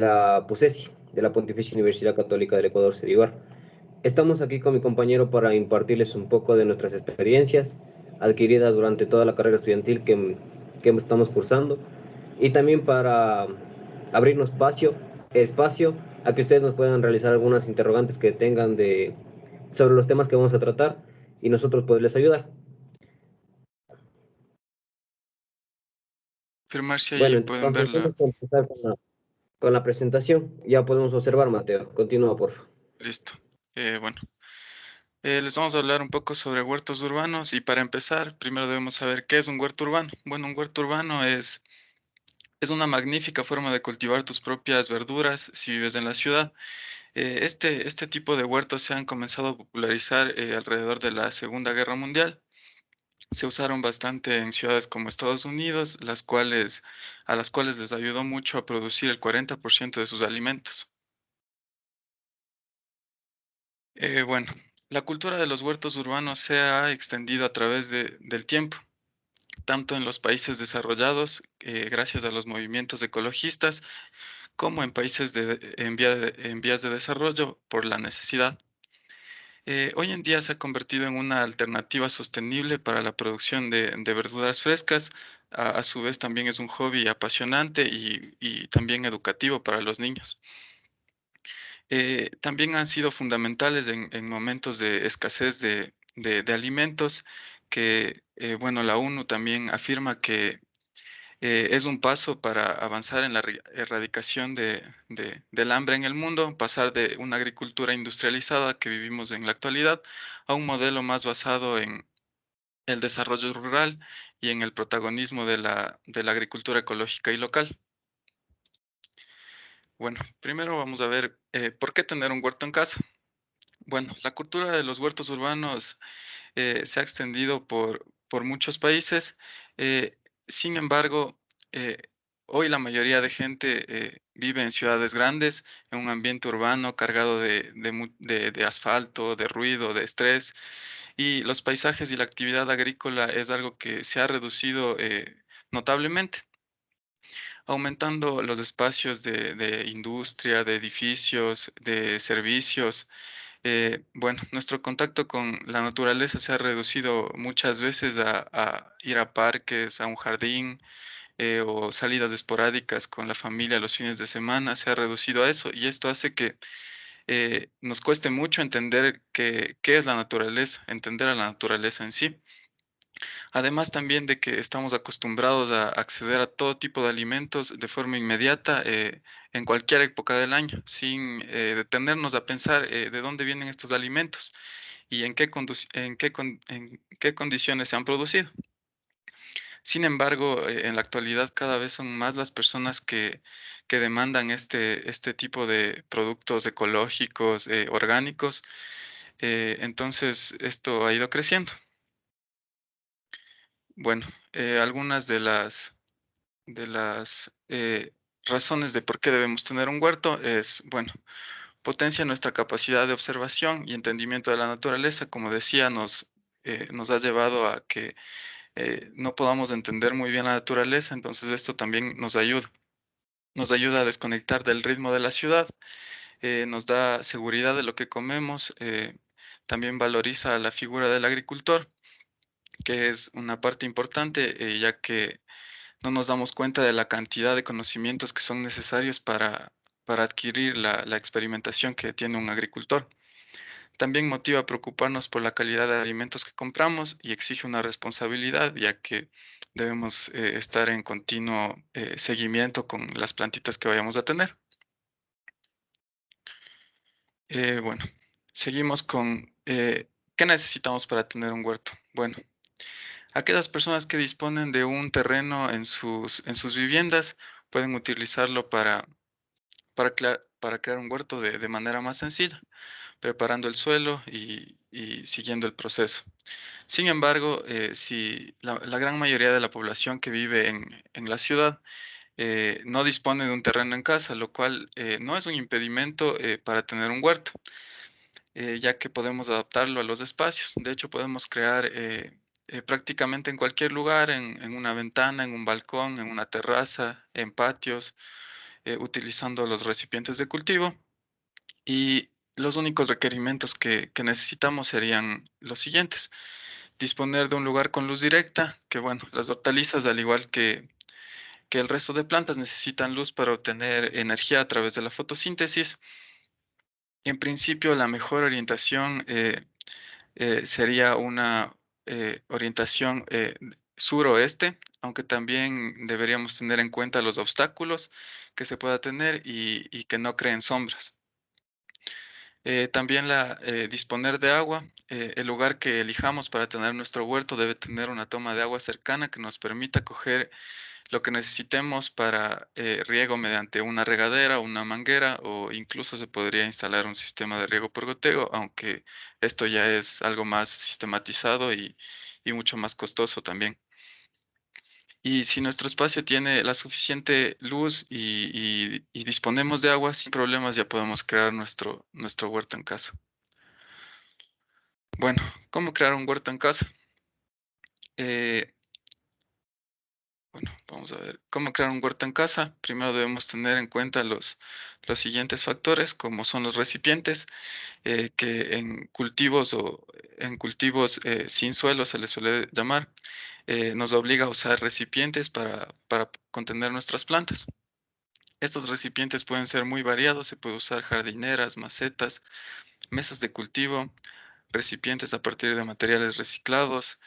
la PUCESI, de la Pontificia Universidad Católica del Ecuador, Sedivar. Estamos aquí con mi compañero para impartirles un poco de nuestras experiencias adquiridas durante toda la carrera estudiantil que estamos cursando y también para abrirnos espacio a que ustedes nos puedan realizar algunas interrogantes que tengan sobre los temas que vamos a tratar y nosotros poderles ayudar. Confirmar si ahí Bueno, pueden entonces verla. vamos a empezar con la presentación. Ya podemos observar, Mateo. Continúa, por favor. Listo. Bueno, les vamos a hablar un poco sobre huertos urbanos y para empezar, primero debemos saber qué es un huerto urbano. Bueno, un huerto urbano es una magnífica forma de cultivar tus propias verduras si vives en la ciudad. Este tipo de huertos se han comenzado a popularizar alrededor de la Segunda Guerra Mundial. Se usaron bastante en ciudades como Estados Unidos, a las cuales les ayudó mucho a producir el 40% de sus alimentos. Bueno, la cultura de los huertos urbanos se ha extendido a través del tiempo, tanto en los países desarrollados, gracias a los movimientos ecologistas, como en países en vías de desarrollo por la necesidad. Hoy en día se ha convertido en una alternativa sostenible para la producción de verduras frescas. A su vez, también es un hobby apasionante y también educativo para los niños. También han sido fundamentales en momentos de escasez de alimentos, que, bueno, la ONU también afirma que es un paso para avanzar en la erradicación del hambre en el mundo, pasar de una agricultura industrializada que vivimos en la actualidad a un modelo más basado en el desarrollo rural y en el protagonismo de la agricultura ecológica y local. Bueno, primero vamos a ver por qué tener un huerto en casa. Bueno, la cultura de los huertos urbanos se ha extendido por muchos países. Sin embargo, eh, hoy la mayoría de gente vive en ciudades grandes, en un ambiente urbano cargado de asfalto, de ruido, de estrés, y los paisajes y la actividad agrícola es algo que se ha reducido notablemente, aumentando los espacios de industria, de edificios, de servicios. Bueno, nuestro contacto con la naturaleza se ha reducido muchas veces a ir a parques, a un jardín, o salidas esporádicas con la familia los fines de semana, se ha reducido a eso y esto hace que nos cueste mucho entender qué es la naturaleza, entender a la naturaleza en sí. Además también de que estamos acostumbrados a acceder a todo tipo de alimentos de forma inmediata, en cualquier época del año, sin detenernos a pensar de dónde vienen estos alimentos y en qué condiciones se han producido. Sin embargo, en la actualidad cada vez son más las personas que demandan este tipo de productos ecológicos, orgánicos, entonces esto ha ido creciendo. Bueno, algunas de las razones de por qué debemos tener un huerto es, bueno, potencia nuestra capacidad de observación y entendimiento de la naturaleza. Como decía, nos ha llevado a que no podamos entender muy bien la naturaleza, entonces esto también nos ayuda. Nos ayuda a desconectar del ritmo de la ciudad, nos da seguridad de lo que comemos, también valoriza la figura del agricultor, que es una parte importante, ya que no nos damos cuenta de la cantidad de conocimientos que son necesarios para adquirir la experimentación que tiene un agricultor. También motiva a preocuparnos por la calidad de alimentos que compramos y exige una responsabilidad, ya que debemos estar en continuo seguimiento con las plantitas que vayamos a tener. Bueno, seguimos con ¿qué necesitamos para tener un huerto? Bueno, aquellas personas que disponen de un terreno en sus viviendas pueden utilizarlo para crear un huerto de manera más sencilla, preparando el suelo y siguiendo el proceso. Sin embargo, si la gran mayoría de la población que vive en la ciudad no dispone de un terreno en casa, lo cual no es un impedimento para tener un huerto, ya que podemos adaptarlo a los espacios. De hecho, podemos crear prácticamente en cualquier lugar, en una ventana, en un balcón, en una terraza, en patios, utilizando los recipientes de cultivo. Y los únicos requerimientos que necesitamos serían los siguientes. Disponer de un lugar con luz directa, que bueno, las hortalizas, al igual que el resto de plantas, necesitan luz para obtener energía a través de la fotosíntesis. En principio, la mejor orientación sería una orientación suroeste, aunque también deberíamos tener en cuenta los obstáculos que se pueda tener y que no creen sombras. También disponer de agua. El lugar que elijamos para tener nuestro huerto debe tener una toma de agua cercana que nos permita coger lo que necesitemos para riego mediante una regadera, una manguera o incluso se podría instalar un sistema de riego por goteo, aunque esto ya es algo más sistematizado y mucho más costoso también. Y si nuestro espacio tiene la suficiente luz y disponemos de agua, sin problemas ya podemos crear nuestro huerto en casa. Bueno, ¿cómo crear un huerto en casa? Eh, bueno, vamos a ver. ¿Cómo crear un huerto en casa? Primero debemos tener en cuenta los siguientes factores, como son los recipientes, que en cultivos sin suelo se les suele llamar. Nos obliga a usar recipientes para contener nuestras plantas. Estos recipientes pueden ser muy variados, se puede usar jardineras, macetas, mesas de cultivo, recipientes a partir de materiales reciclados,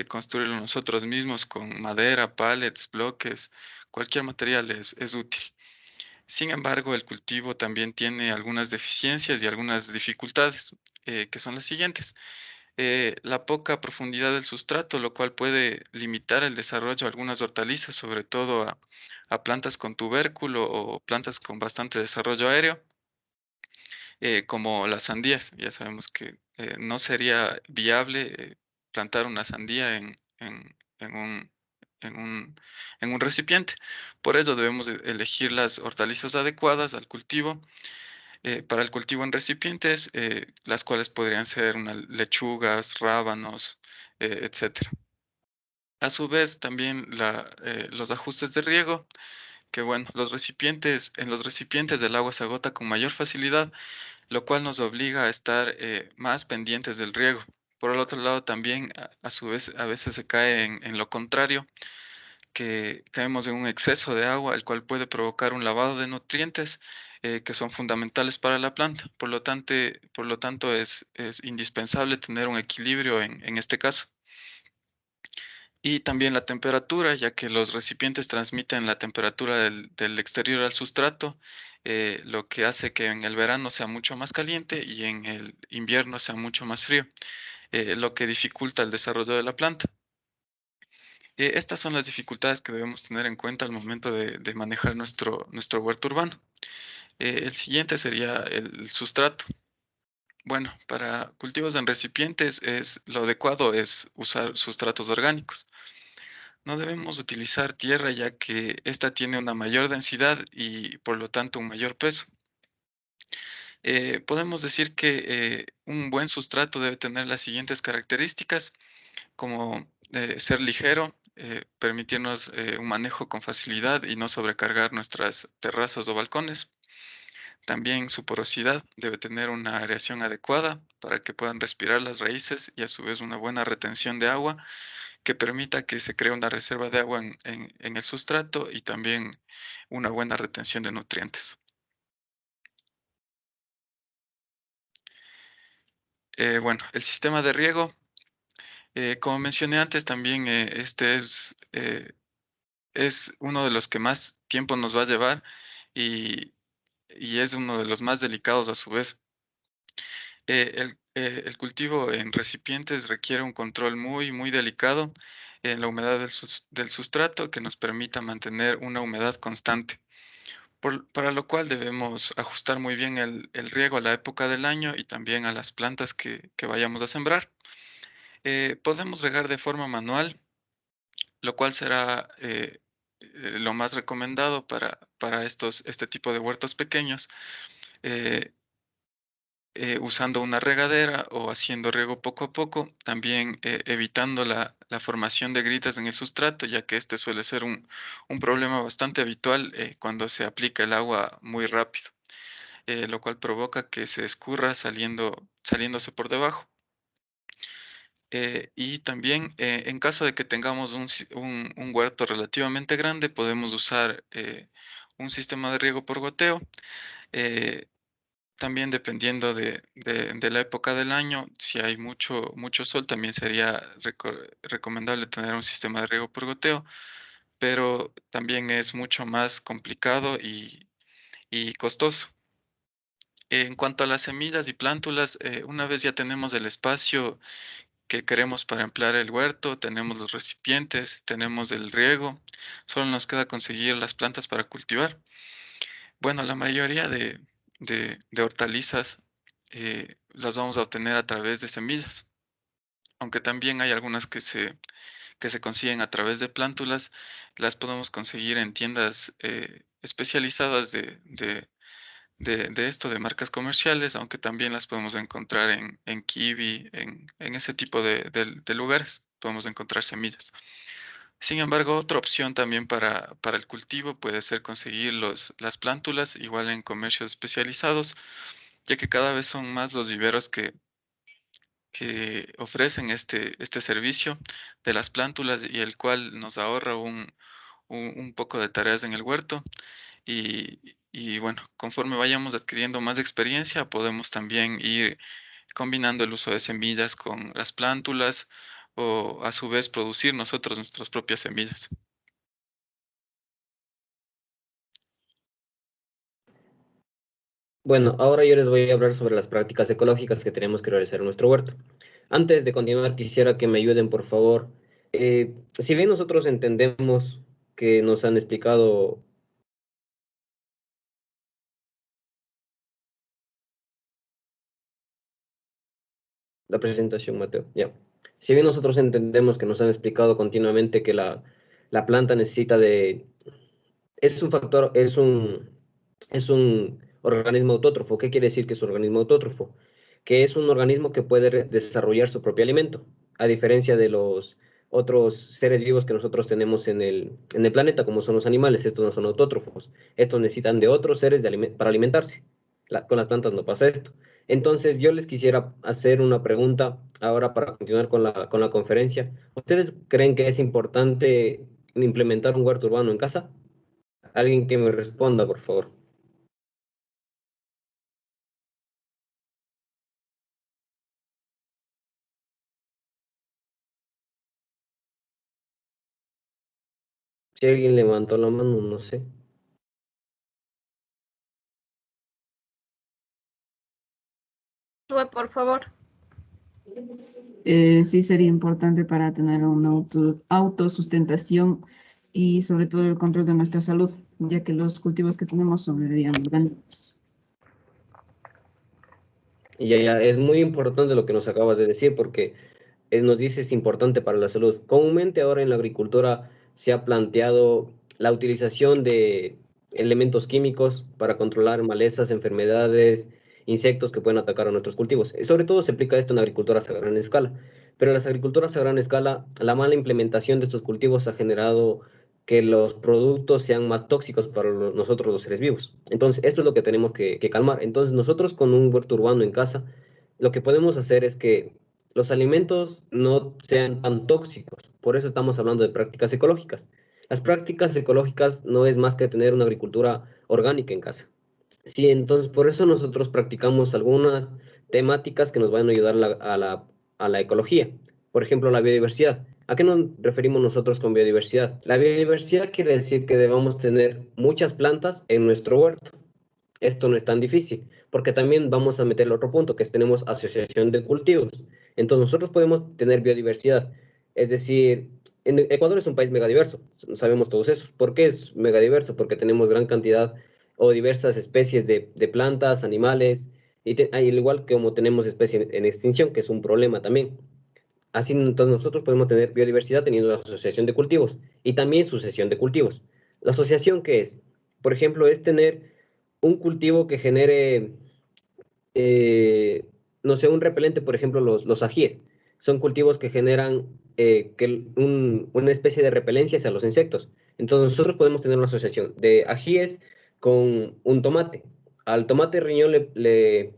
construirlo nosotros mismos con madera, pallets, bloques, cualquier material es útil. Sin embargo, el cultivo también tiene algunas deficiencias y algunas dificultades, que son las siguientes. La poca profundidad del sustrato, lo cual puede limitar el desarrollo de algunas hortalizas, sobre todo a plantas con tubérculo o plantas con bastante desarrollo aéreo como las sandías. Ya sabemos que no sería viable plantar una sandía en un, en un, en un recipiente. Por eso debemos elegir las hortalizas adecuadas al cultivo, para el cultivo en recipientes, las cuales podrían ser lechugas, rábanos, etcétera. A su vez, también los ajustes de riego, que bueno, en los recipientes el agua se agota con mayor facilidad, lo cual nos obliga a estar más pendientes del riego. Por el otro lado, también a su vez a veces se cae en lo contrario, que caemos en un exceso de agua, el cual puede provocar un lavado de nutrientes que son fundamentales para la planta. Por lo tanto es indispensable tener un equilibrio en este caso. Y también la temperatura, ya que los recipientes transmiten la temperatura del exterior al sustrato, lo que hace que en el verano sea mucho más caliente y en el invierno sea mucho más frío, lo que dificulta el desarrollo de la planta. Estas son las dificultades que debemos tener en cuenta al momento de manejar nuestro huerto urbano. El siguiente sería el sustrato. Bueno, para cultivos en recipientes lo adecuado es usar sustratos orgánicos. No debemos utilizar tierra ya que esta tiene una mayor densidad y por lo tanto un mayor peso. Podemos decir que un buen sustrato debe tener las siguientes características, como ser ligero, permitirnos un manejo con facilidad y no sobrecargar nuestras terrazas o balcones. También su porosidad debe tener una aireación adecuada para que puedan respirar las raíces y a su vez una buena retención de agua que permita que se cree una reserva de agua en el sustrato y también una buena retención de nutrientes. Bueno, el sistema de riego, como mencioné antes, también es uno de los que más tiempo nos va a llevar y, y es uno de los más delicados a su vez. El cultivo en recipientes requiere un control muy delicado en la humedad del sustrato que nos permita mantener una humedad constante. Para lo cual debemos ajustar muy bien el riego a la época del año y también a las plantas que vayamos a sembrar. Podemos regar de forma manual, lo cual será lo más recomendado para este tipo de huertos pequeños. Eh, usando una regadera o haciendo riego poco a poco, también evitando la formación de grietas en el sustrato, ya que este suele ser un problema bastante habitual cuando se aplica el agua muy rápido, lo cual provoca que se escurra saliéndose por debajo. Y también, en caso de que tengamos un huerto relativamente grande, podemos usar un sistema de riego por goteo. eh, También dependiendo de la época del año, si hay mucho sol, también sería recomendable tener un sistema de riego por goteo, pero también es mucho más complicado y costoso. En cuanto a las semillas y plántulas, una vez ya tenemos el espacio que queremos para emplear el huerto, tenemos los recipientes, tenemos el riego, solo nos queda conseguir las plantas para cultivar. Bueno, la mayoría de hortalizas las vamos a obtener a través de semillas, aunque también hay algunas que se consiguen a través de plántulas, las podemos conseguir en tiendas especializadas de esto, de marcas comerciales, aunque también las podemos encontrar en Kiwi, en ese tipo de lugares, podemos encontrar semillas. Sin embargo, otra opción también para el cultivo puede ser conseguir las plántulas, igual en comercios especializados, ya que cada vez son más los viveros que ofrecen este servicio de las plántulas y el cual nos ahorra un poco de tareas en el huerto. Y bueno, conforme vayamos adquiriendo más experiencia, podemos también ir combinando el uso de semillas con las plántulas o a su vez producir nosotros nuestras propias semillas. Bueno, ahora yo les voy a hablar sobre las prácticas ecológicas que tenemos que realizar en nuestro huerto. Antes de continuar, quisiera que me ayuden, por favor. Si bien nosotros entendemos que nos han explicado la presentación, Mateo, ya. Si bien nosotros entendemos que nos han explicado continuamente que la planta necesita de es un factor, es un organismo autótrofo. ¿Qué quiere decir que es un organismo autótrofo? Que es un organismo que puede desarrollar su propio alimento, a diferencia de los otros seres vivos que nosotros tenemos en el planeta, como son los animales. Estos no son autótrofos. Estos necesitan de otros seres para alimentarse. Con las plantas no pasa esto. Entonces, yo les quisiera hacer una pregunta ahora para continuar con la conferencia. ¿Ustedes creen que es importante implementar un huerto urbano en casa? Alguien que me responda, por favor. Si alguien levantó la mano, no sé. Por favor. Sí sería importante para tener una autosustentación y sobre todo el control de nuestra salud, ya que los cultivos que tenemos son orgánicos. Y ya, es muy importante lo que nos acabas de decir porque nos dice es importante para la salud. Comúnmente ahora en la agricultura se ha planteado la utilización de elementos químicos para controlar malezas, enfermedades, insectos que pueden atacar a nuestros cultivos. Sobre todo se aplica esto en agriculturas a gran escala. Pero en las agriculturas a gran escala, la mala implementación de estos cultivos ha generado que los productos sean más tóxicos para nosotros los seres vivos. Entonces, esto es lo que tenemos que calmar. Entonces, nosotros con un huerto urbano en casa, lo que podemos hacer es que los alimentos no sean tan tóxicos. Por eso estamos hablando de prácticas ecológicas. Las prácticas ecológicas no es más que tener una agricultura orgánica en casa. Sí, entonces por eso nosotros practicamos algunas temáticas que nos van a ayudar a la ecología. Por ejemplo, la biodiversidad. ¿A qué nos referimos nosotros con biodiversidad? La biodiversidad quiere decir que debemos tener muchas plantas en nuestro huerto. Esto no es tan difícil, porque también vamos a meter el otro punto, que es tenemos asociación de cultivos. Entonces nosotros podemos tener biodiversidad, es decir, en Ecuador es un país megadiverso, sabemos todos eso. ¿Por qué es megadiverso? Porque tenemos gran cantidad o diversas especies de plantas, animales, al igual que como tenemos especies en extinción, que es un problema también. Así, entonces nosotros podemos tener biodiversidad teniendo la asociación de cultivos y también sucesión de cultivos. ¿La asociación qué es? Por ejemplo, es tener un cultivo que genere no sé, un repelente, por ejemplo, los ajíes. Son cultivos que generan una especie de repelencia hacia los insectos. Entonces nosotros podemos tener una asociación de ajíes con un tomate. Al tomate riñón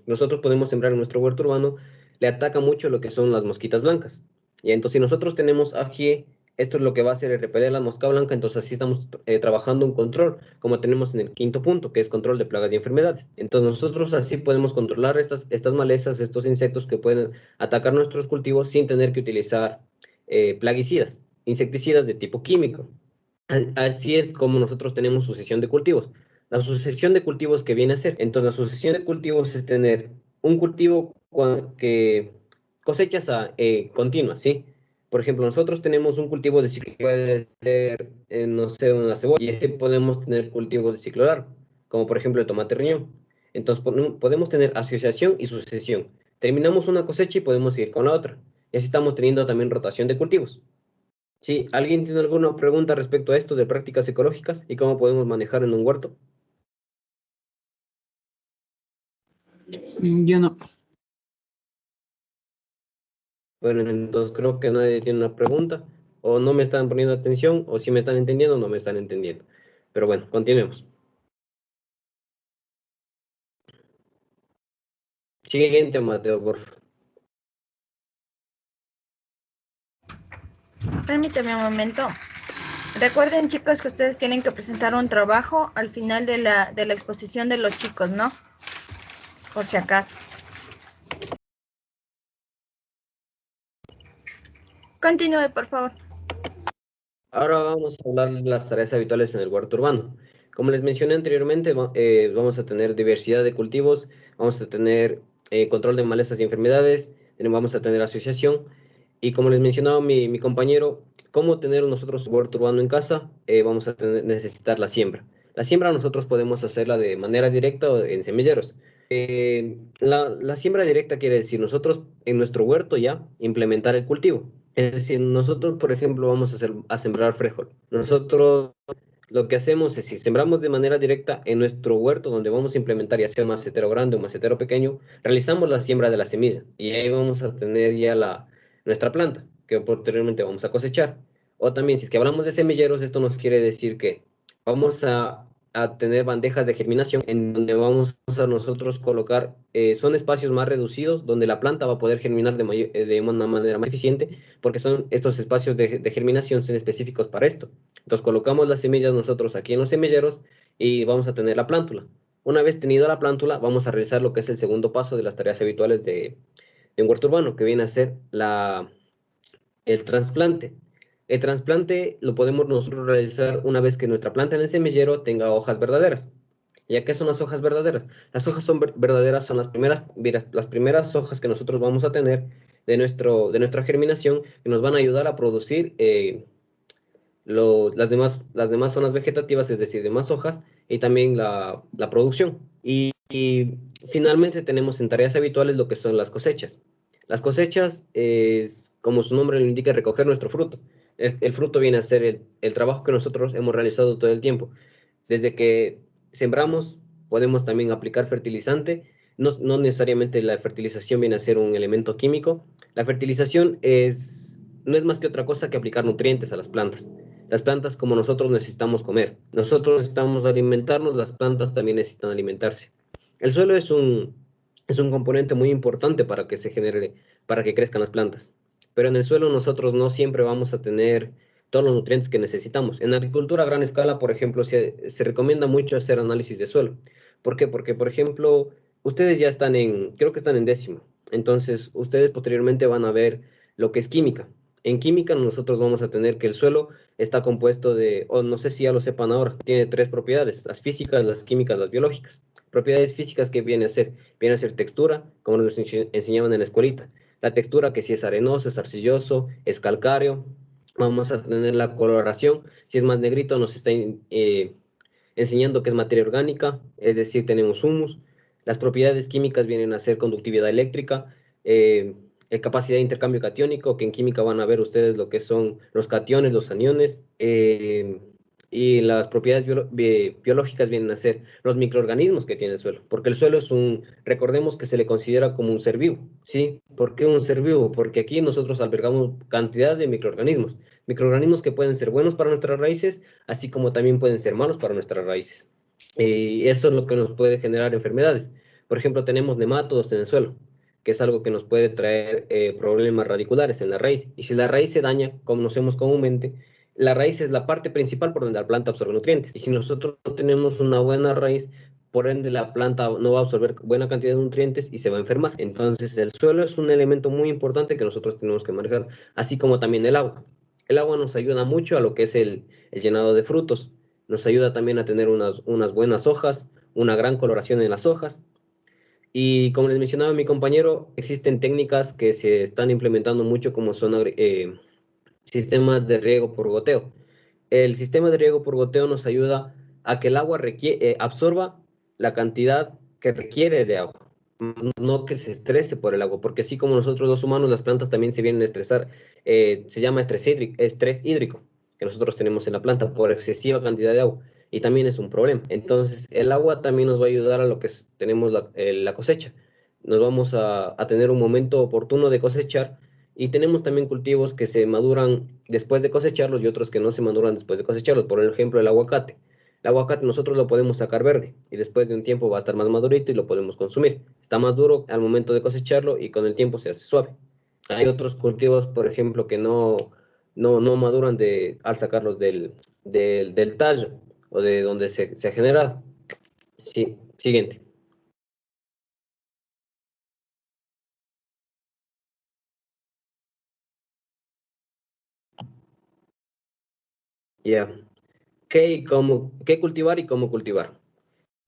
nosotros podemos sembrar en nuestro huerto urbano, le ataca mucho lo que son las mosquitas blancas. Y entonces si nosotros tenemos ají, esto es lo que va a hacer es repeler la mosca blanca, entonces así estamos trabajando un control, como tenemos en el quinto punto, que es control de plagas y enfermedades. Entonces nosotros así podemos controlar estas malezas, estos insectos que pueden atacar nuestros cultivos sin tener que utilizar plaguicidas, insecticidas de tipo químico. Así es como nosotros tenemos sucesión de cultivos. La sucesión de cultivos que viene a ser, entonces la sucesión de cultivos es tener un cultivo que cosechas continuas, ¿sí? Por ejemplo, nosotros tenemos un cultivo de ciclo que puede ser, no sé, una cebolla, y así podemos tener cultivos de ciclo largo, como por ejemplo el tomate riñón. Entonces podemos tener asociación y sucesión. Terminamos una cosecha y podemos seguir con la otra. Y así estamos teniendo también rotación de cultivos. Sí, ¿alguien tiene alguna pregunta respecto a esto de prácticas ecológicas y cómo podemos manejar en un huerto? Yo no. Bueno, entonces creo que nadie tiene una pregunta, o no me están poniendo atención, o si me están entendiendo, no me están entendiendo. Pero bueno, continuemos. Siguiente, Mateo, por favor. Permítame un momento. Recuerden, chicos, que ustedes tienen que presentar un trabajo al final de la exposición de los chicos, ¿no? Por si acaso. Continúe, por favor. Ahora vamos a hablar de las tareas habituales en el huerto urbano. Como les mencioné anteriormente, vamos a tener diversidad de cultivos, vamos a tener control de malezas y enfermedades, vamos a tener asociación, y como les mencionaba mi compañero, cómo tener nosotros huerto urbano en casa, vamos a necesitar la siembra. La siembra nosotros podemos hacerla de manera directa o en semilleros. La siembra directa quiere decir nosotros en nuestro huerto ya implementar el cultivo. Es decir, nosotros, por ejemplo, vamos a sembrar frijol. Nosotros lo que hacemos es, si sembramos de manera directa en nuestro huerto, donde vamos a implementar ya sea un macetero grande o un macetero pequeño, realizamos la siembra de la semilla y ahí vamos a tener ya nuestra planta, que posteriormente vamos a cosechar. O también, si es que hablamos de semilleros, esto nos quiere decir que vamos a tener bandejas de germinación en donde vamos a nosotros colocar, son espacios más reducidos donde la planta va a poder germinar de una manera más eficiente, porque son estos espacios de germinación son específicos para esto. Entonces colocamos las semillas nosotros aquí en los semilleros y vamos a tener la plántula. Una vez tenido la plántula, vamos a realizar lo que es el segundo paso de las tareas habituales de un huerto urbano, que viene a ser el trasplante. El trasplante lo podemos nosotros realizar una vez que nuestra planta en el semillero tenga hojas verdaderas. ¿Y qué son las hojas verdaderas? Las hojas verdaderas son las primeras hojas que nosotros vamos a tener de nuestra germinación, que nos van a ayudar a producir las demás zonas vegetativas, es decir, demás hojas, y también la producción. Y finalmente tenemos en tareas habituales lo que son las cosechas. Las cosechas es, como su nombre lo indica, recoger nuestro fruto. El fruto viene a ser el trabajo que nosotros hemos realizado todo el tiempo. Desde que sembramos, podemos también aplicar fertilizante. No necesariamente la fertilización viene a ser un elemento químico. La fertilización no es más que otra cosa que aplicar nutrientes a las plantas. Las plantas, como nosotros, necesitamos comer. Nosotros necesitamos alimentarnos, las plantas también necesitan alimentarse. El suelo es un componente muy importante para que para que crezcan las plantas. Pero en el suelo nosotros no siempre vamos a tener todos los nutrientes que necesitamos. En agricultura a gran escala, por ejemplo, se recomienda mucho hacer análisis de suelo. ¿Por qué? Porque, por ejemplo, ustedes ya creo que están en décimo. Entonces, ustedes posteriormente van a ver lo que es química. En química nosotros vamos a tener que el suelo está compuesto o no sé si ya lo sepan ahora, tiene tres propiedades: las físicas, las químicas, las biológicas. Propiedades físicas que viene a ser textura, como nos enseñaban en la escuelita. La textura, que si es arenoso, es arcilloso, es calcáreo. Vamos a tener la coloración, si es más negrito nos está enseñando que es materia orgánica, es decir, tenemos humus. Las propiedades químicas vienen a ser conductividad eléctrica, capacidad de intercambio catiónico, que en química van a ver ustedes lo que son los cationes, los aniones, y las propiedades biológicas vienen a ser los microorganismos que tiene el suelo, porque el suelo es recordemos que se le considera como un ser vivo, ¿sí? ¿Por qué un ser vivo? Porque aquí nosotros albergamos cantidad de microorganismos que pueden ser buenos para nuestras raíces, así como también pueden ser malos para nuestras raíces. Y eso es lo que nos puede generar enfermedades. Por ejemplo, tenemos nemátodos en el suelo, que es algo que nos puede traer problemas radiculares en la raíz. Y si la raíz se daña, como conocemos comúnmente, la raíz es la parte principal por donde la planta absorbe nutrientes. Y si nosotros no tenemos una buena raíz, por ende la planta no va a absorber buena cantidad de nutrientes y se va a enfermar. Entonces el suelo es un elemento muy importante que nosotros tenemos que manejar, así como también el agua. El agua nos ayuda mucho a lo que es el llenado de frutos. Nos ayuda también a tener unas buenas hojas, una gran coloración en las hojas. Y como les mencionaba mi compañero, existen técnicas que se están implementando mucho como son sistemas de riego por goteo. El sistema de riego por goteo nos ayuda a que el agua absorba la cantidad que requiere de agua, no que se estrese por el agua, porque así como nosotros los humanos, las plantas también se vienen a estresar. Se llama estrés hídrico que nosotros tenemos en la planta por excesiva cantidad de agua, y también es un problema. Entonces, el agua también nos va a ayudar a lo que tenemos la cosecha. Nos vamos a tener un momento oportuno de cosechar, y tenemos también cultivos que se maduran después de cosecharlos y otros que no se maduran después de cosecharlos. Por ejemplo, el aguacate. El aguacate nosotros lo podemos sacar verde y después de un tiempo va a estar más madurito y lo podemos consumir. Está más duro al momento de cosecharlo y con el tiempo se hace suave. Hay otros cultivos, por ejemplo, que no maduran al sacarlos del tallo o de donde se ha generado. Sí, siguiente. Ya. ¿Qué cultivar y cómo cultivar?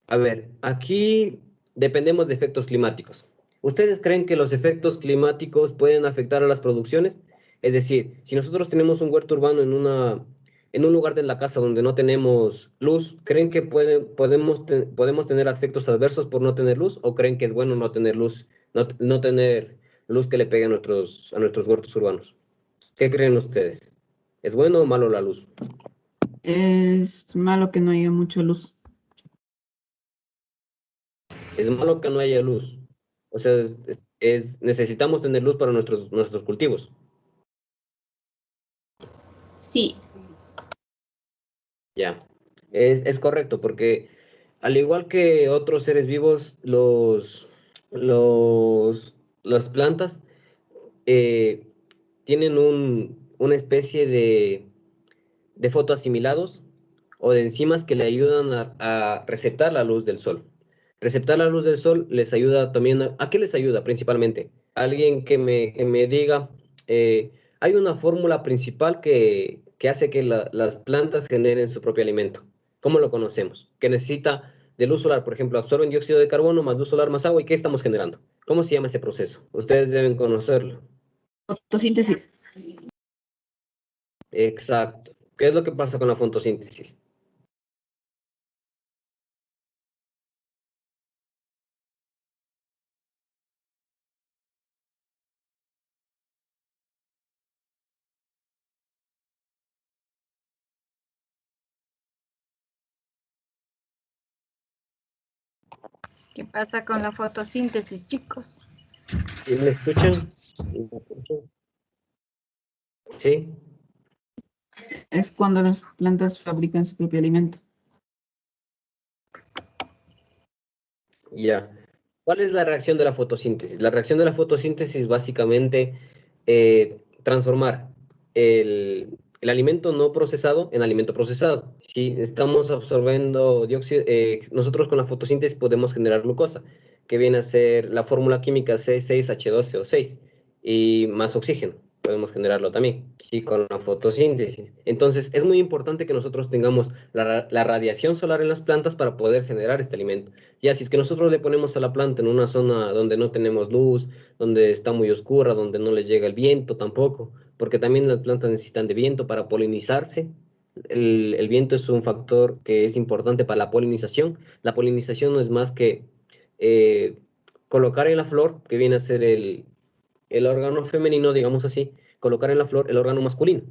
A ver, aquí dependemos de efectos climáticos. ¿Ustedes creen que los efectos climáticos pueden afectar a las producciones? Es decir, si nosotros tenemos un huerto urbano en un lugar de la casa donde no tenemos luz, ¿creen que podemos tener efectos adversos por no tener luz? ¿O creen que es bueno no tener luz, no tener luz que le pegue a nuestros huertos urbanos? ¿Qué creen ustedes? ¿Es bueno o malo la luz? Es malo que no haya mucha luz. Es malo que no haya luz. O sea, necesitamos tener luz para nuestros cultivos. Sí, Ya. Es correcto, porque al igual que otros seres vivos, las plantas eh, tienen una especie de fotoasimilados o de enzimas que le ayudan a receptar la luz del sol. Receptar la luz del sol les ayuda también. ¿A qué les ayuda principalmente? Alguien que me diga, hay una fórmula principal que hace que las plantas generen su propio alimento. ¿Cómo lo conocemos? Que necesita de luz solar, por ejemplo, absorben dióxido de carbono, más luz solar, más agua, ¿y qué estamos generando? ¿Cómo se llama ese proceso? Ustedes deben conocerlo. Fotosíntesis. Exacto. ¿Qué es lo que pasa con la fotosíntesis? ¿Qué pasa con la fotosíntesis, chicos? ¿Sí me escuchan? ¿Sí? Es cuando las plantas fabrican su propio alimento. Ya. ¿Cuál es la reacción de la fotosíntesis? La reacción de la fotosíntesis básicamente transformar el alimento no procesado en alimento procesado. Si estamos absorbiendo dióxido, nosotros con la fotosíntesis podemos generar glucosa, que viene a ser la fórmula química C6H12O6 y más oxígeno. Podemos generarlo también, sí, con la fotosíntesis. Entonces, es muy importante que nosotros tengamos la radiación solar en las plantas para poder generar este alimento. Ya, si es que nosotros le ponemos a la planta en una zona donde no tenemos luz, donde está muy oscura, donde no les llega el viento tampoco, porque también las plantas necesitan de viento para polinizarse. El viento es un factor que es importante para la polinización. La polinización no es más que colocar en la flor, que viene a ser el órgano femenino, digamos así, colocar en la flor el órgano masculino,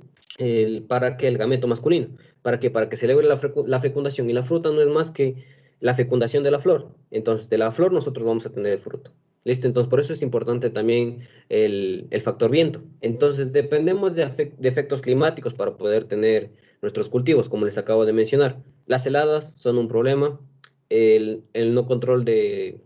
para que el gameto masculino, para que se logre la fecundación, y la fruta no es más que la fecundación de la flor. Entonces, de la flor nosotros vamos a tener el fruto. ¿Listo? Entonces, por eso es importante también el factor viento. Entonces, dependemos de efectos climáticos para poder tener nuestros cultivos, como les acabo de mencionar. Las heladas son un problema, el no control de...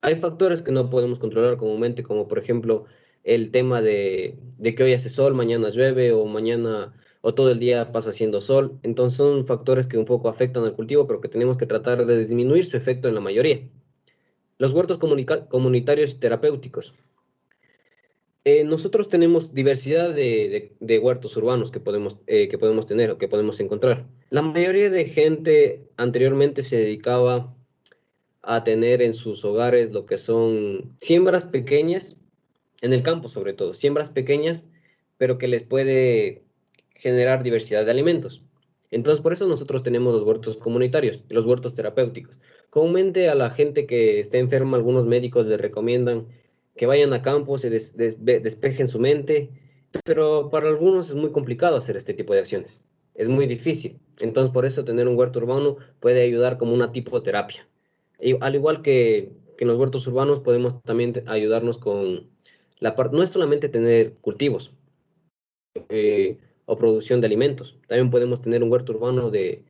Hay factores que no podemos controlar comúnmente, como por ejemplo el tema de que hoy hace sol, mañana llueve, o mañana o todo el día pasa haciendo sol. Entonces son factores que un poco afectan al cultivo, pero que tenemos que tratar de disminuir su efecto en la mayoría. Los huertos comunitarios y terapéuticos. Nosotros tenemos diversidad de huertos urbanos que podemos tener o que podemos encontrar. La mayoría de gente anteriormente se dedicaba a tener en sus hogares lo que son siembras pequeñas, en el campo sobre todo, siembras pequeñas, pero que les puede generar diversidad de alimentos. Entonces, por eso nosotros tenemos los huertos comunitarios, los huertos terapéuticos. Comúnmente a la gente que está enferma, algunos médicos les recomiendan que vayan a campo, se despejen su mente, pero para algunos es muy complicado hacer este tipo de acciones. Es muy difícil. Entonces, por eso tener un huerto urbano puede ayudar como una tipo de terapia. Y al igual que en los huertos urbanos, podemos también ayudarnos con la parte, no es solamente tener cultivos o producción de alimentos, también podemos tener un huerto urbano de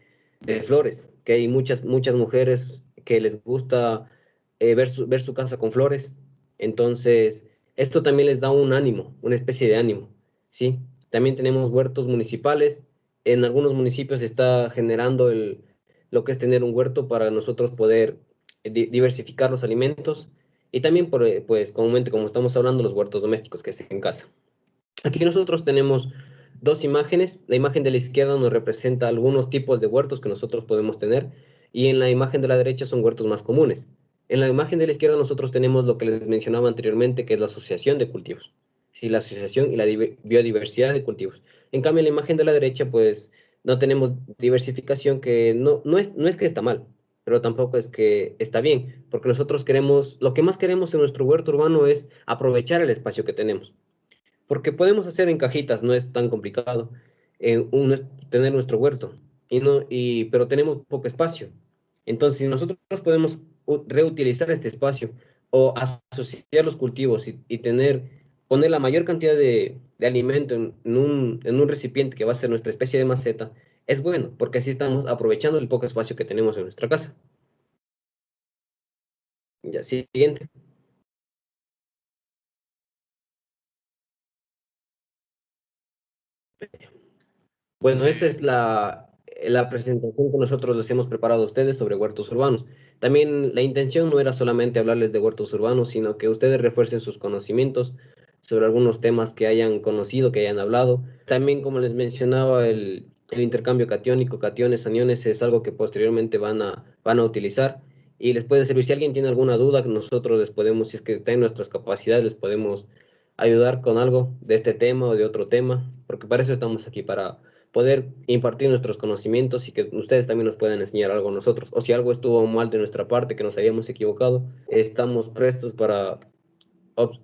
flores, que hay muchas mujeres que les gusta ver su casa con flores. Entonces esto también les da un ánimo, una especie de ánimo, ¿sí? También tenemos huertos municipales. En algunos municipios se está generando lo que es tener un huerto para nosotros poder diversificar los alimentos, y también, pues, comúnmente, como estamos hablando, los huertos domésticos que se en casa. Aquí nosotros tenemos dos imágenes. La imagen de la izquierda nos representa algunos tipos de huertos que nosotros podemos tener, y en la imagen de la derecha son huertos más comunes. En la imagen de la izquierda nosotros tenemos lo que les mencionaba anteriormente, que es la asociación de cultivos. Sí, la asociación y la biodiversidad de cultivos. En cambio, en la imagen de la derecha, pues, no tenemos diversificación, que no es que está mal, pero tampoco es que está bien, porque nosotros queremos, lo que más queremos en nuestro huerto urbano es aprovechar el espacio que tenemos, porque podemos hacer en cajitas, no es tan complicado tener nuestro huerto, pero tenemos poco espacio. Entonces, si nosotros podemos reutilizar este espacio o asociar los cultivos y poner la mayor cantidad de alimento en un recipiente que va a ser nuestra especie de maceta, es bueno, porque así estamos aprovechando el poco espacio que tenemos en nuestra casa. Ya, siguiente. Bueno, esa es la presentación que nosotros les hemos preparado a ustedes sobre huertos urbanos. También la intención no era solamente hablarles de huertos urbanos, sino que ustedes refuercen sus conocimientos sobre algunos temas que hayan conocido, que hayan hablado. También, como les mencionaba, el intercambio catiónico, cationes, aniones, es algo que posteriormente van a utilizar y les puede servir. Si alguien tiene alguna duda, nosotros les podemos, si es que está en nuestras capacidades, les podemos ayudar con algo de este tema o de otro tema, porque para eso estamos aquí, para poder impartir nuestros conocimientos y que ustedes también nos puedan enseñar algo a nosotros. O si algo estuvo mal de nuestra parte, que nos habíamos equivocado, estamos prestos para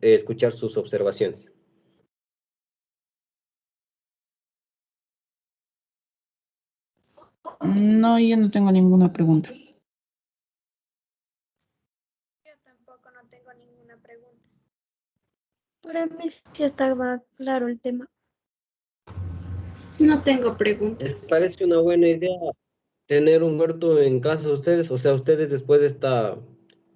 escuchar sus observaciones. No, yo no tengo ninguna pregunta. Yo tampoco no tengo ninguna pregunta. Para mí sí estaba claro el tema. No tengo preguntas. ¿Les parece una buena idea tener un huerto en casa de ustedes? O sea, ¿ustedes después de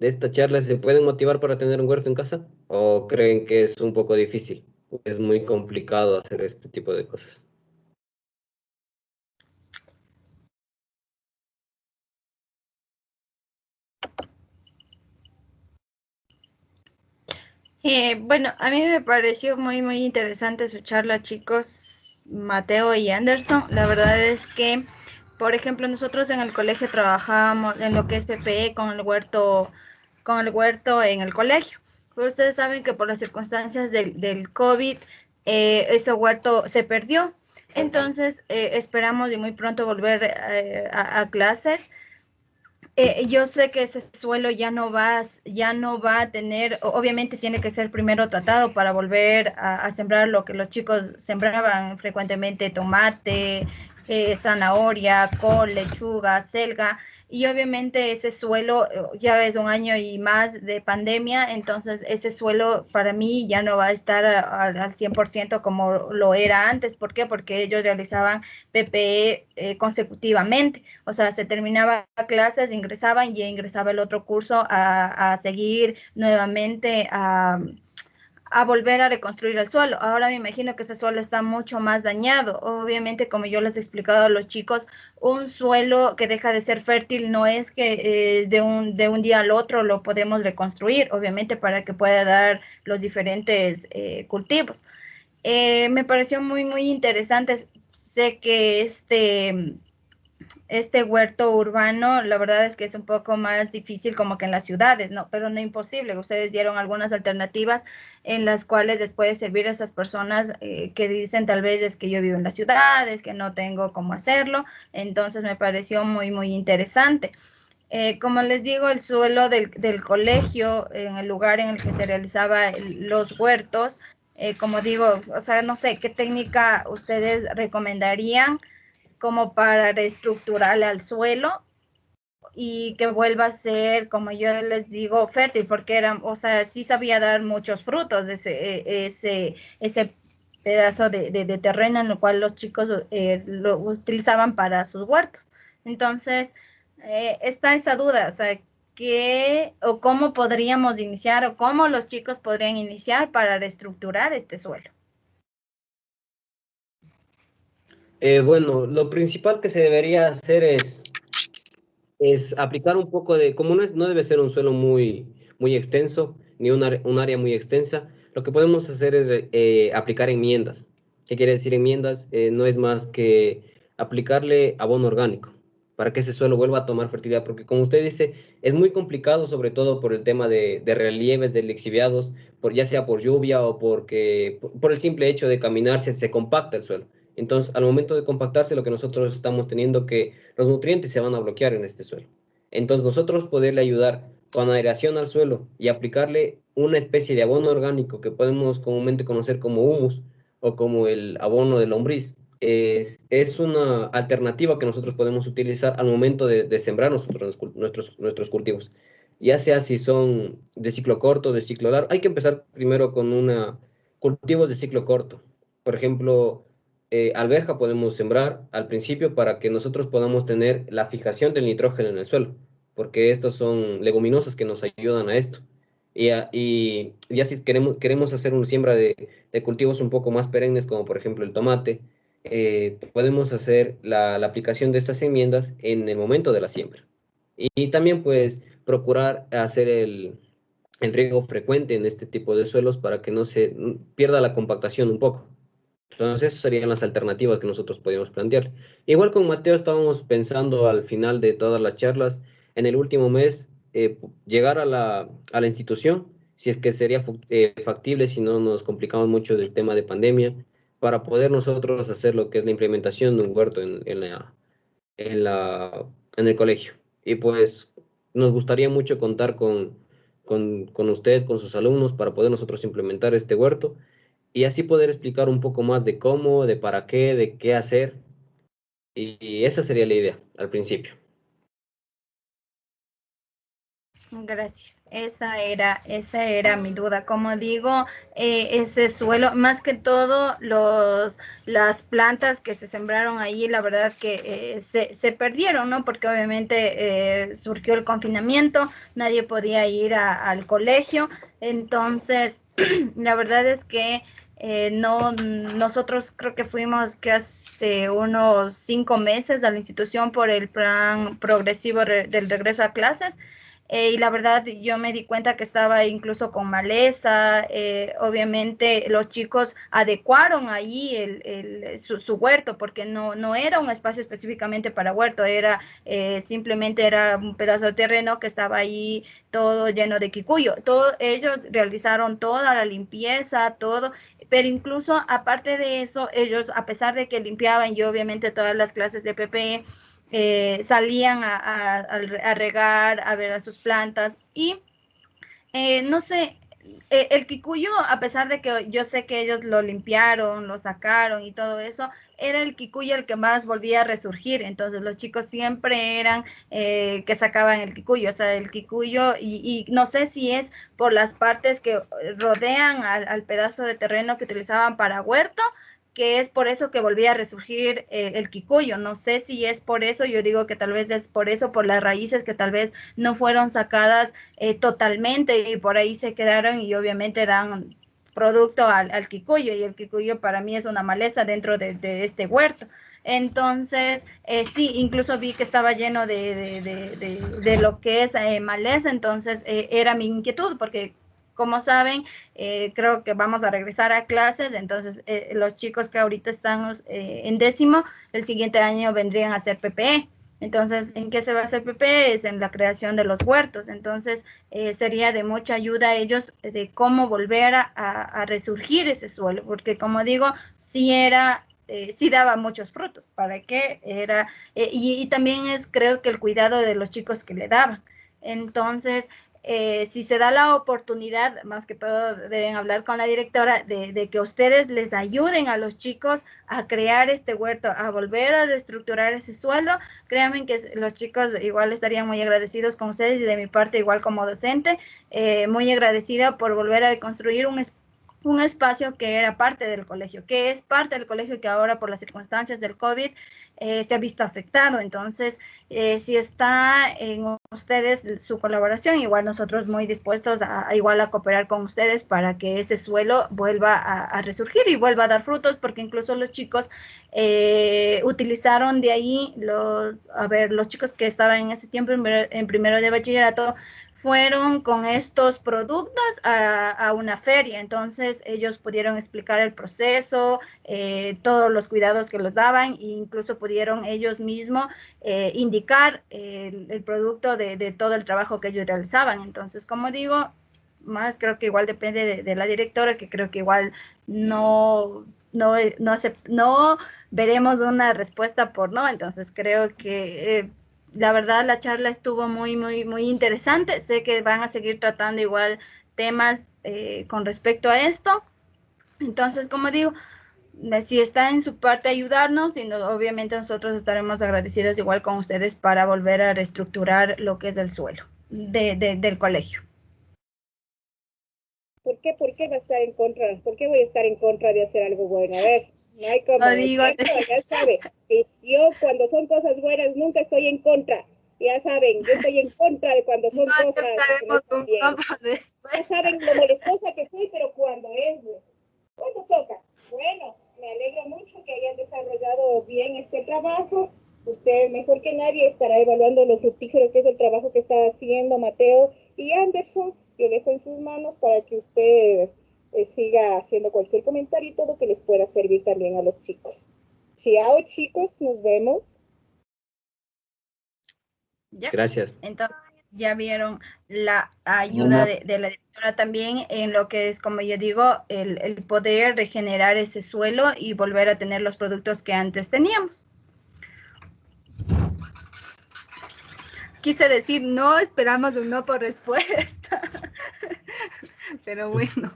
esta charla se pueden motivar para tener un huerto en casa? ¿O creen que es un poco difícil? Es muy complicado hacer este tipo de cosas. Bueno, a mí me pareció muy interesante su charla, chicos, Mateo y Anderson. La verdad es que, por ejemplo, nosotros en el colegio trabajábamos en lo que es PPE con el huerto en el colegio. Pero ustedes saben que por las circunstancias del COVID, ese huerto se perdió. Entonces, esperamos y muy pronto volver a clases. Yo sé que ese suelo ya no va a tener, obviamente tiene que ser primero tratado para volver a sembrar lo que los chicos sembraban frecuentemente, tomate, zanahoria, col, lechuga, selga, y obviamente ese suelo ya es un año y más de pandemia, entonces ese suelo para mí ya no va a estar al 100% como lo era antes. ¿Por qué? Porque ellos realizaban PPE consecutivamente. O sea, se terminaba clases, ingresaban y ingresaba el otro curso a seguir nuevamente a volver a reconstruir el suelo. Ahora me imagino que ese suelo está mucho más dañado. Obviamente, como yo les he explicado a los chicos, un suelo que deja de ser fértil no es que de un día al otro lo podemos reconstruir, obviamente para que pueda dar los diferentes cultivos. Me pareció muy interesante. Sé que este huerto urbano, la verdad es que es un poco más difícil como que en las ciudades, ¿no? Pero no imposible. Ustedes dieron algunas alternativas en las cuales les puede servir a esas personas que dicen tal vez es que yo vivo en las ciudades, que no tengo cómo hacerlo. Entonces me pareció muy interesante. Como les digo, el suelo del colegio, en el lugar en el que se realizaba los huertos, como digo, o sea, no sé, ¿qué técnica ustedes recomendarían como para reestructurarle al suelo y que vuelva a ser, como yo les digo, fértil? Porque era, o sea, sí sabía dar muchos frutos ese pedazo de terreno en el cual los chicos lo utilizaban para sus huertos. Entonces, está esa duda, o sea, ¿qué o cómo podríamos iniciar o cómo los chicos podrían iniciar para reestructurar este suelo? Bueno, lo principal que se debería hacer es aplicar un poco de, como no debe ser un suelo muy extenso, ni un área muy extensa, lo que podemos hacer es aplicar enmiendas. ¿Qué quiere decir enmiendas? No es más que aplicarle abono orgánico para que ese suelo vuelva a tomar fertilidad, porque como usted dice, es muy complicado, sobre todo por el tema de relieves, de lixiviados, ya sea por lluvia o por el simple hecho de caminar se compacta el suelo. Entonces, al momento de compactarse, lo que nosotros estamos teniendo que los nutrientes se van a bloquear en este suelo. Entonces, nosotros poderle ayudar con aireación al suelo y aplicarle una especie de abono orgánico que podemos comúnmente conocer como humus o como el abono de lombriz, es una alternativa que nosotros podemos utilizar al momento de sembrar nuestros cultivos. Ya sea si son de ciclo corto, de ciclo largo, hay que empezar primero con cultivos de ciclo corto. Por ejemplo, alberja podemos sembrar al principio para que nosotros podamos tener la fijación del nitrógeno en el suelo, porque estos son leguminosas que nos ayudan a esto. Y ya si queremos hacer una siembra de cultivos un poco más perennes, como por ejemplo el tomate, podemos hacer la aplicación de estas enmiendas en el momento de la siembra. Y también pues procurar hacer el riego frecuente en este tipo de suelos para que no se pierda la compactación un poco. Entonces, esas serían las alternativas que nosotros podíamos plantear. Igual con Mateo estábamos pensando al final de todas las charlas, en el último mes, llegar a la institución, si es que sería factible, si no nos complicamos mucho del tema de pandemia, para poder nosotros hacer lo que es la implementación de un huerto en el colegio. Y pues nos gustaría mucho contar con usted, con sus alumnos, para poder nosotros implementar este huerto y así poder explicar un poco más de cómo, de para qué, de qué hacer. Y esa sería la idea al principio. Gracias. Esa era mi duda. Como digo, ese suelo, más que todo, las plantas que se sembraron ahí, la verdad que se perdieron, ¿no? Porque obviamente surgió el confinamiento, nadie podía ir al colegio. Entonces, la verdad es que no, nosotros creo que fuimos que hace unos 5 meses a la institución por el plan progresivo del regreso a clases. Y la verdad yo me di cuenta que estaba incluso con maleza. Obviamente los chicos adecuaron ahí su huerto porque no era un espacio específicamente para huerto, simplemente era un pedazo de terreno que estaba ahí todo lleno de quicuyo. Ellos realizaron toda la limpieza, todo, pero incluso aparte de eso, ellos, a pesar de que limpiaban, y obviamente todas las clases de PPE salían a regar, a ver a sus plantas y no sé, el kikuyu, a pesar de que yo sé que ellos lo limpiaron, lo sacaron y todo eso, era el kikuyu el que más volvía a resurgir. Entonces los chicos siempre eran que sacaban el kikuyu, o sea, el kikuyu, y no sé si es por las partes que rodean al pedazo de terreno que utilizaban para huerto, que es por eso que volvía a resurgir el kikuyu. No sé si es por eso, yo digo que tal vez es por eso, por las raíces que tal vez no fueron sacadas totalmente y por ahí se quedaron y obviamente dan producto al kikuyu y el kikuyu para mí es una maleza dentro de este huerto. Entonces, sí, incluso vi que estaba lleno de lo que es maleza, entonces era mi inquietud porque como saben, creo que vamos a regresar a clases, entonces los chicos que ahorita están en décimo, el siguiente año vendrían a hacer PPE. Entonces, ¿en qué se va a hacer PPE? Es en la creación de los huertos. Entonces, sería de mucha ayuda a ellos de cómo volver a resurgir ese suelo, porque como digo, sí era... sí daba muchos frutos, ¿para qué? Era, y también es creo que el cuidado de los chicos que le daban. Entonces, si se da la oportunidad, más que todo deben hablar con la directora de que ustedes les ayuden a los chicos a crear este huerto, a volver a reestructurar ese suelo. Créanme que los chicos igual estarían muy agradecidos con ustedes y de mi parte igual como docente, muy agradecida por volver a construir un espacio que era parte del colegio, que es parte del colegio que ahora por las circunstancias del COVID se ha visto afectado. Entonces, si está en ustedes su colaboración, igual nosotros muy dispuestos igual a cooperar con ustedes para que ese suelo vuelva a resurgir y vuelva a dar frutos, porque incluso los chicos utilizaron de ahí, los chicos que estaban en ese tiempo en primero de bachillerato, fueron con estos productos a una feria, entonces ellos pudieron explicar el proceso, todos los cuidados que los daban e incluso pudieron ellos mismos indicar el producto de todo el trabajo que ellos realizaban. Entonces, como digo, más creo que igual depende de la directora, que creo que igual no veremos una respuesta por no, entonces creo que la verdad la charla estuvo muy interesante. Sé que van a seguir tratando igual temas con respecto a esto. Entonces, como digo, si está en su parte ayudarnos, y obviamente nosotros estaremos agradecidos igual con ustedes para volver a reestructurar lo que es el suelo del colegio. ¿Por qué va a estar en contra? ¿Por qué voy a estar en contra de hacer algo bueno? A ver, no hay como, ya sabe, que yo cuando son cosas buenas nunca estoy en contra. Ya saben, yo estoy en contra de cuando son cosas que no están bien. Ya saben lo molestosa que soy, pero cuando toca. Bueno, me alegro mucho que hayan desarrollado bien este trabajo. Usted mejor que nadie estará evaluando lo fructífero que es el trabajo que está haciendo Mateo y Anderson. Yo dejo en sus manos para que usted siga haciendo cualquier comentario y todo que les pueda servir también a los chicos. Chao, chicos, nos vemos. ¿Ya? Gracias. Entonces, ya vieron la ayuda de la directora también en lo que es, como yo digo, el poder regenerar ese suelo y volver a tener los productos que antes teníamos. Quise decir no, esperamos un no por respuesta, pero bueno.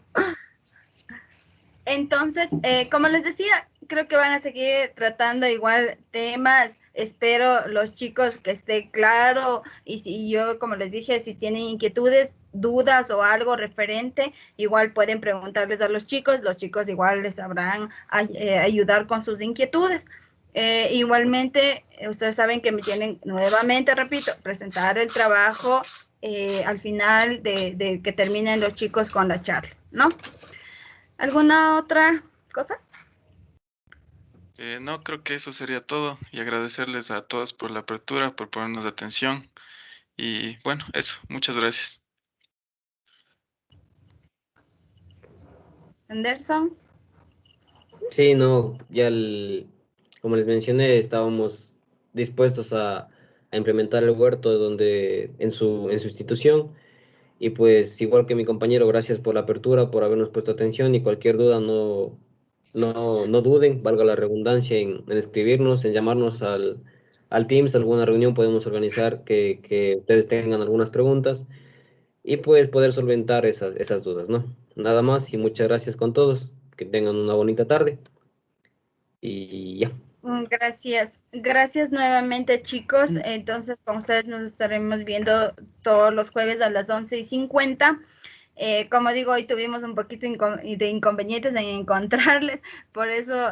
Entonces, como les decía, creo que van a seguir tratando igual temas. Espero los chicos que esté claro y si yo, como les dije, si tienen inquietudes, dudas o algo referente, igual pueden preguntarles a los chicos igual les sabrán ayudar con sus inquietudes. Igualmente, ustedes saben que me tienen nuevamente, repito, presentar el trabajo al final de que terminen los chicos con la charla, ¿no? ¿Alguna otra cosa? No, creo que eso sería todo y agradecerles a todos por la apertura, por ponernos atención y bueno, eso, muchas gracias. Anderson. Sí, no, como les mencioné, estábamos dispuestos a implementar el huerto en su institución. Y pues, igual que mi compañero, gracias por la apertura, por habernos puesto atención y cualquier duda no duden, valga la redundancia, en escribirnos, en llamarnos al Teams, alguna reunión, podemos organizar que ustedes tengan algunas preguntas y pues poder solventar esas dudas, ¿no? Nada más y muchas gracias con todos. Que tengan una bonita tarde. Y ya. Gracias. Gracias nuevamente, chicos. Entonces, con ustedes nos estaremos viendo todos los jueves a las 11:50. Como digo, hoy tuvimos un poquito de inconvenientes en encontrarles, por eso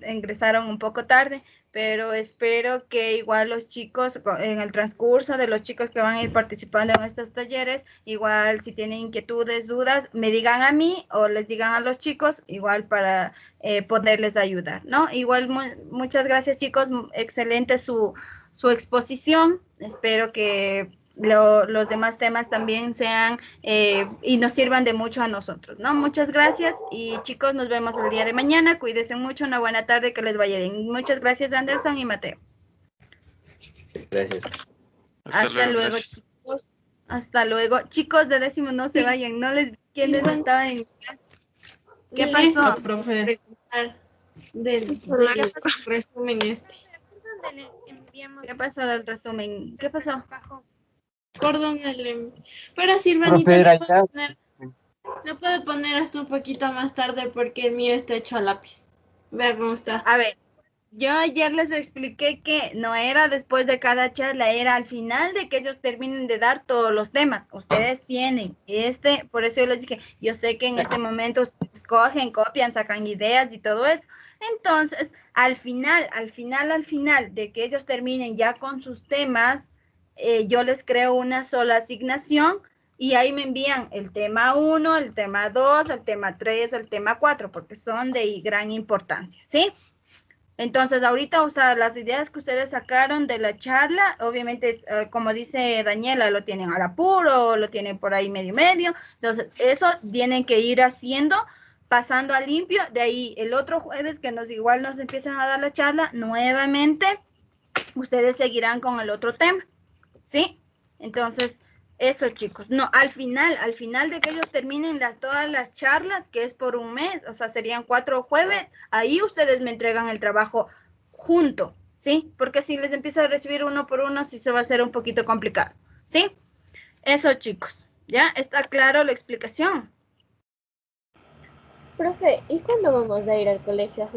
ingresaron un poco tarde, pero espero que igual los chicos, en el transcurso de los chicos que van a ir participando en estos talleres, igual si tienen inquietudes, dudas, me digan a mí o les digan a los chicos, igual para poderles ayudar, ¿no? Igual muchas gracias, chicos, excelente su exposición, espero que los demás temas también sean y nos sirvan de mucho a nosotros, ¿no? Muchas gracias y chicos, nos vemos el día de mañana. Cuídense mucho, una buena tarde, que les vaya bien. Muchas gracias, Anderson y Mateo. Gracias. Hasta luego, chicos. Hasta luego. Chicos de décimo, no se vayan, no les vi quiénes estaban en clase. ¿Qué pasó, profe? Del resumen este. ¿Qué pasó del resumen? ¿Qué pasó? Perdón, pero Silvanita, lo puedo poner hasta un poquito más tarde porque el mío está hecho a lápiz. Vea cómo está. A ver, yo ayer les expliqué que no era después de cada charla, era al final de que ellos terminen de dar todos los temas. Ustedes tienen por eso yo les dije, yo sé que en ese momento ustedes cogen, copian, sacan ideas y todo eso. Entonces, al final de que ellos terminen ya con sus temas, yo les creo una sola asignación y ahí me envían el tema 1, el tema 2, el tema 3, el tema 4, porque son de gran importancia, ¿sí? Entonces, ahorita, o sea, las ideas que ustedes sacaron de la charla, obviamente, como dice Daniela, lo tienen al apuro, lo tienen por ahí medio. Entonces, eso tienen que ir haciendo, pasando a limpio. De ahí, el otro jueves que igual nos empiezan a dar la charla, nuevamente, ustedes seguirán con el otro tema, ¿sí? Entonces, eso, chicos. No, al final de que ellos terminen todas las charlas, que es por un mes, o sea, serían 4 jueves, ahí ustedes me entregan el trabajo junto, ¿sí? Porque si les empieza a recibir uno por uno, sí se va a hacer un poquito complicado, ¿sí? Eso, chicos. ¿Ya? ¿Está claro la explicación? Profe, ¿y cuándo vamos a ir al colegio?